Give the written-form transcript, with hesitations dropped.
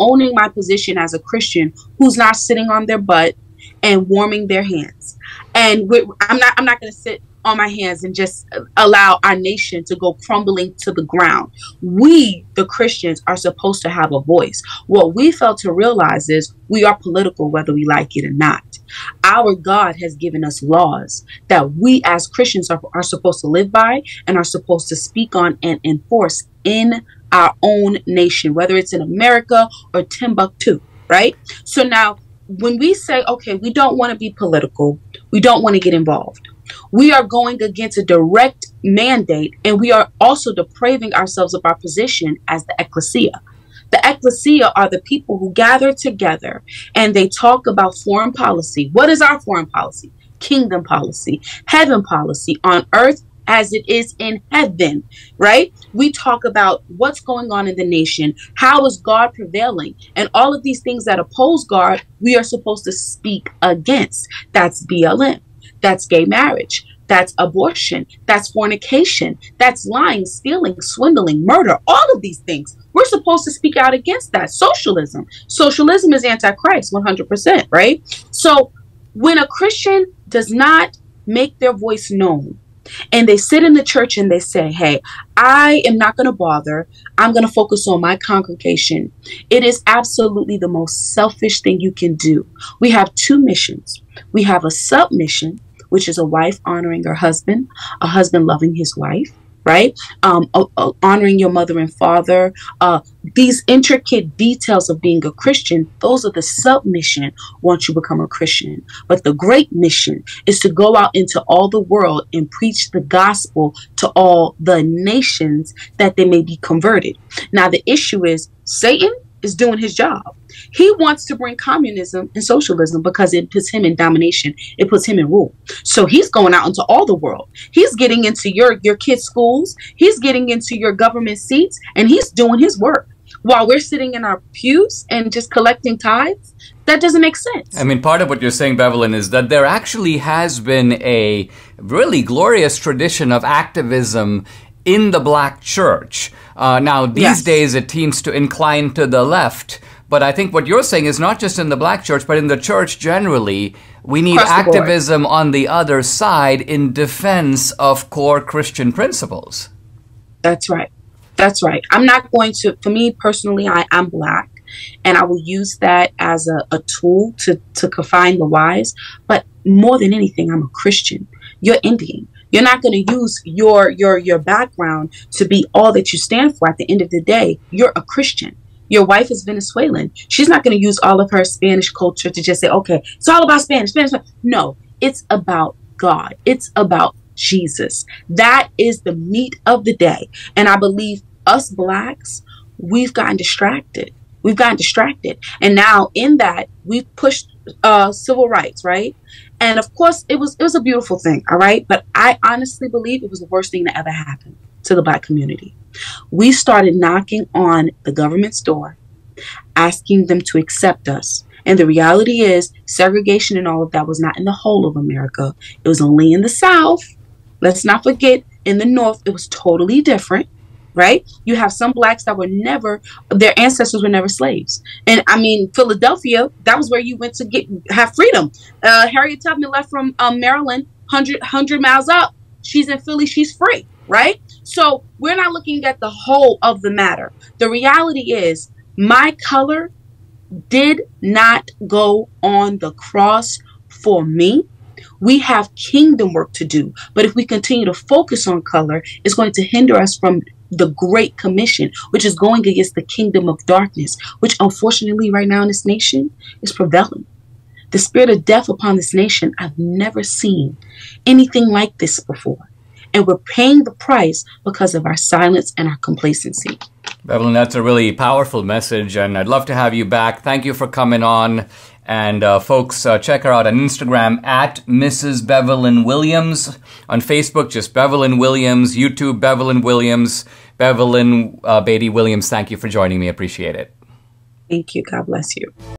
owning my position as a Christian who's not sitting on their butt and warming their hands. And I'm not going to sit on my hands and just allow our nation to go crumbling to the ground. We, the Christians, are supposed to have a voice. What we fail to realize is we are political whether we like it or not. Our God has given us laws that we as Christians are supposed to live by and are supposed to speak on and enforce in our own nation, whether it's in America or Timbuktu, right? So now when we say, okay, we don't want to be political, we don't want to get involved, we are going against a direct mandate, and we are also depraving ourselves of our position as the ecclesia. The ecclesia are the people who gather together and they talk about foreign policy. What is our foreign policy? Kingdom policy, heaven policy on earth as it is in heaven, right? We talk about what's going on in the nation. How is God prevailing? And all of these things that oppose God, we are supposed to speak against. That's BLM. That's gay marriage. That's abortion. That's fornication. That's lying, stealing, swindling, murder. All of these things. We're supposed to speak out against that. Socialism. Socialism is antichrist, 100%, right? So when a Christian does not make their voice known, and they sit in the church and they say, hey, I am not going to bother. I'm going to focus on my congregation. It is absolutely the most selfish thing you can do. We have two missions. We have a submission, which is a wife honoring her husband, a husband loving his wife, right? Honoring your mother and father. These intricate details of being a Christian, those are the submission once you become a Christian. But the great mission is to go out into all the world and preach the gospel to all the nations that they may be converted. Now, the issue is Satan is doing his job. He wants to bring communism and socialism because it puts him in domination. It puts him in rule. So he's going out into all the world. He's getting into your kids' schools. He's getting into your government seats, and he's doing his work while we're sitting in our pews and just collecting tithes. That doesn't make sense. I mean, part of what you're saying, Bevelyn, is that there actually has been a really glorious tradition of activism in the Black church. Now, these days it seems to incline to the left. But I think what you're saying is not just in the Black church, but in the church generally, we need activism on the other side in defense of core Christian principles. That's right. That's right. I'm not going to, for me personally, I'm Black, and I will use that as a tool to confine the wise. But more than anything, I'm a Christian. You're Indian. You're not going to use your background to be all that you stand for. At the end of the day, you're a Christian. Your wife is Venezuelan. She's not going to use all of her Spanish culture to just say, okay, it's all about Spanish. No, it's about God. It's about Jesus. That is the meat of the day. And I believe us Blacks, we've gotten distracted. We've gotten distracted. And now in that, we've pushed civil rights, right? And of course, it was a beautiful thing, all right? But I honestly believe it was the worst thing that ever happened to the Black community. We started knocking on the government's door, asking them to accept us. And the reality is segregation and all of that was not in the whole of America. It was only in the South. Let's not forget, in the North, it was totally different, right? You have some Blacks that were never, their ancestors were never slaves. And I mean, Philadelphia, that was where you went to have freedom. Harriet Tubman left from Maryland, 100 miles up. She's in Philly, she's free, right? So we're not looking at the whole of the matter. The reality is my color did not go on the cross for me. We have kingdom work to do. But if we continue to focus on color, it's going to hinder us from the Great Commission, which is going against the kingdom of darkness, which unfortunately right now in this nation is prevailing. The spirit of death upon this nation, I've never seen anything like this before. And we're paying the price because of our silence and our complacency. Bevelyn, that's a really powerful message, and I'd love to have you back. Thank you for coming on. And folks, check her out on Instagram at Mrs. Bevelyn Williams. On Facebook, just Bevelyn Williams. YouTube, Bevelyn Williams. Bevelyn Beatty Williams, thank you for joining me. Appreciate it. Thank you. God bless you.